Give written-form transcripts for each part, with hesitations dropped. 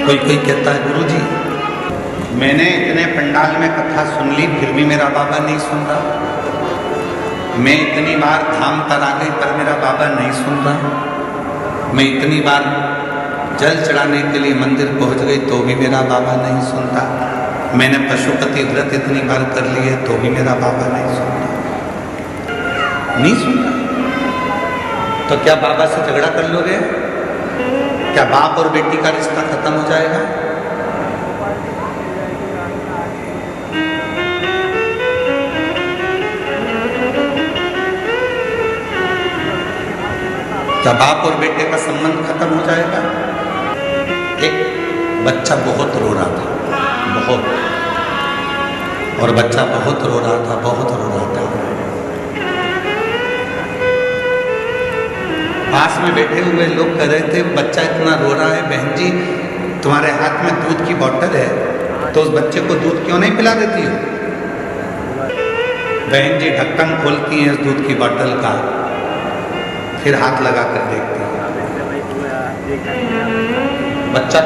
कोई कोई कहता है गुरुजी मैंने इतने पंडाल में कथा सुन ली फिर भी मेरा बाबा नहीं सुन रहा। मैं इतनी बार धाम पर आ गई पर मेरा बाबा नहीं सुन रहा। मैं इतनी बार जल चढ़ाने के लिए मंदिर पहुंच गई तो भी मेरा बाबा नहीं सुनता। मैंने पशुपति व्रत इतनी बार कर लिए तो भी मेरा बाबा नहीं सुनता। नहीं सुनता तो क्या बाबा से झगड़ा कर लोगे? क्या बाप और बेटी का रिश्ता खत्म हो जाएगा? क्या बाप और बेटे का संबंध खत्म हो जाएगा? एक बच्चा बहुत रो रहा था, बहुत, और बच्चा बहुत रो रहा था, बहुत रो रहा था। पास में बैठे हुए लोग कह रहे थे बच्चा इतना रो रहा है, बहन जी तुम्हारे हाथ में दूध की बोतल है तो उस बच्चे को दूध क्यों नहीं पिला देती हो? बहन जी ढक्कन खोलती हैं इस दूध की बोतल का, फिर हाथ लगा कर देखते हैं, बच्चा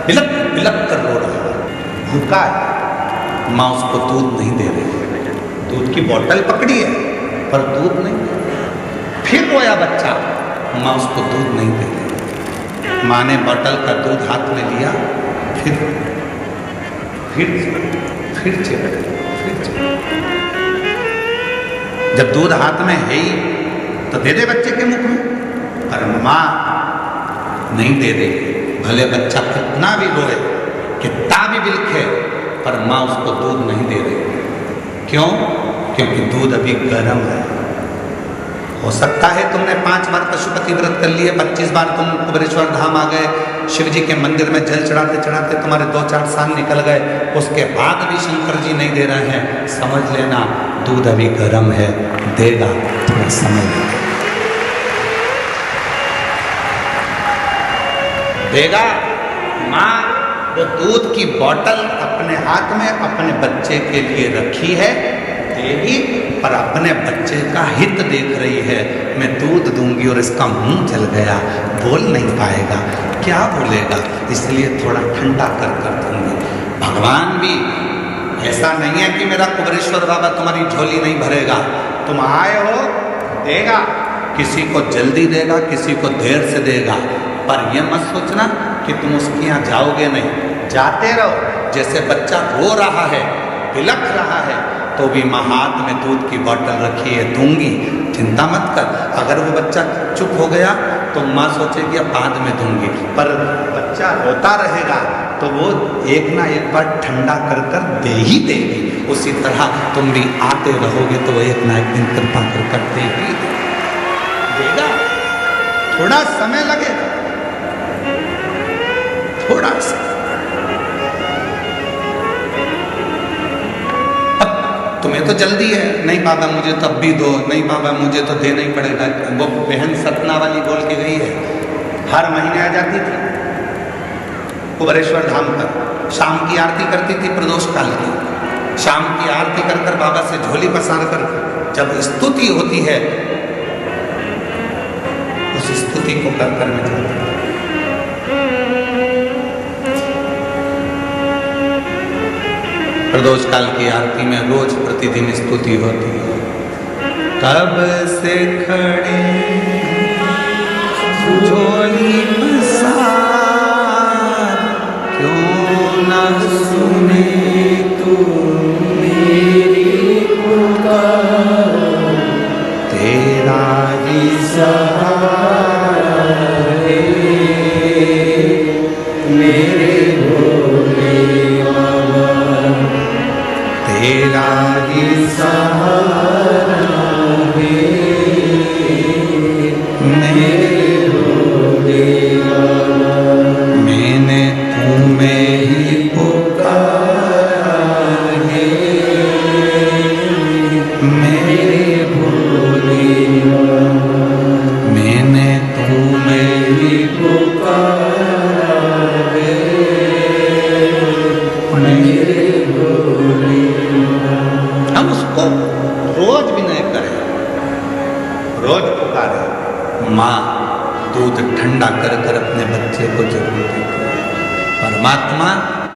बिलक बिलक कर रो रहा है, भूखा है, माँ उसको दूध नहीं दे रही। दूध की बोतल पकड़ी है पर दूध नहीं दे रही। फिर रोया बच्चा, माँ उसको दूध नहीं दे रही। माँ ने बोतल का दूध हाथ में लिया, फिर चिपक। जब दूध हाथ में है ही तो दे दे बच्चे के मुख में, पर माँ नहीं दे रही। भले बच्चा कितना भी रोए, कितना भी बिलखे, पर माँ उसको दूध नहीं दे रही। क्यों? क्योंकि दूध अभी गर्म है। हो सकता है तुमने 5 बार पशुपति व्रत कर लिए, 25 बार तुम कुबेरेश्वर धाम आ गए, शिव जी के मंदिर में जल चढ़ाते चढ़ाते तुम्हारे 2-4 साल निकल गए, उसके बाद भी शंकर जी नहीं दे रहे हैं। समझ लेना दूध अभी गर्म है, देगा, थोड़ा समय लगेगा, देगा। माँ वो दूध की बोतल अपने हाथ में अपने बच्चे के लिए रखी है, देगी, पर अपने बच्चे का हित देख रही है। मैं दूध दूंगी और इसका मुंह जल गया, बोल नहीं पाएगा, क्या बोलेगा, इसलिए थोड़ा ठंडा कर कर दूंगी। भगवान भी ऐसा नहीं है कि मेरा कुबेरेश्वर बाबा तुम्हारी झोली नहीं भरेगा। तुम आए हो, देगा, किसी को जल्दी देगा, किसी को देर से देगा, पर यह मत सोचना कि तुम उसके यहाँ जाओगे नहीं। जाते रहो। जैसे बच्चा रो रहा है, बिलख रहा है, तो भी माँ हाथ में दूध की बोतल रखी है, दूंगी, चिंता मत कर। अगर वो बच्चा चुप हो गया तो माँ सोचेगी अब बाद में दूंगी, पर बच्चा रोता रहेगा तो वो एक ना एक बार ठंडा कर कर दे ही देगी। उसी तरह तुम भी आते रहोगे तो वो एक ना एक दिन कृपा कर कर दे ही देगा। थोड़ा समय लगेगा, थोड़ा सा। अब तुम्हें तो जल्दी है, नहीं बाबा मुझे तब भी दो, नहीं बाबा मुझे तो देना ही पड़ेगा। वो बहन सतना वाली बोल के गई है, हर महीने आ जाती थी कुबेरेश्वर धाम पर, शाम की आरती करती थी प्रदोष काल की। शाम की आरती कर कर बाबा से झोली पसार कर जब स्तुति होती है, उस स्तुति को कर कर में जाती है। प्रदोष काल की आरती में रोज प्रतिदिन स्तुति होती है। तब से खड़े झोली पसार, क्यों न सुने तू मेरी पुकार, तेरा ही सहारा है मेरे भोले बाबा, तेरा ही सहारा है मेरे भोले परमात्मा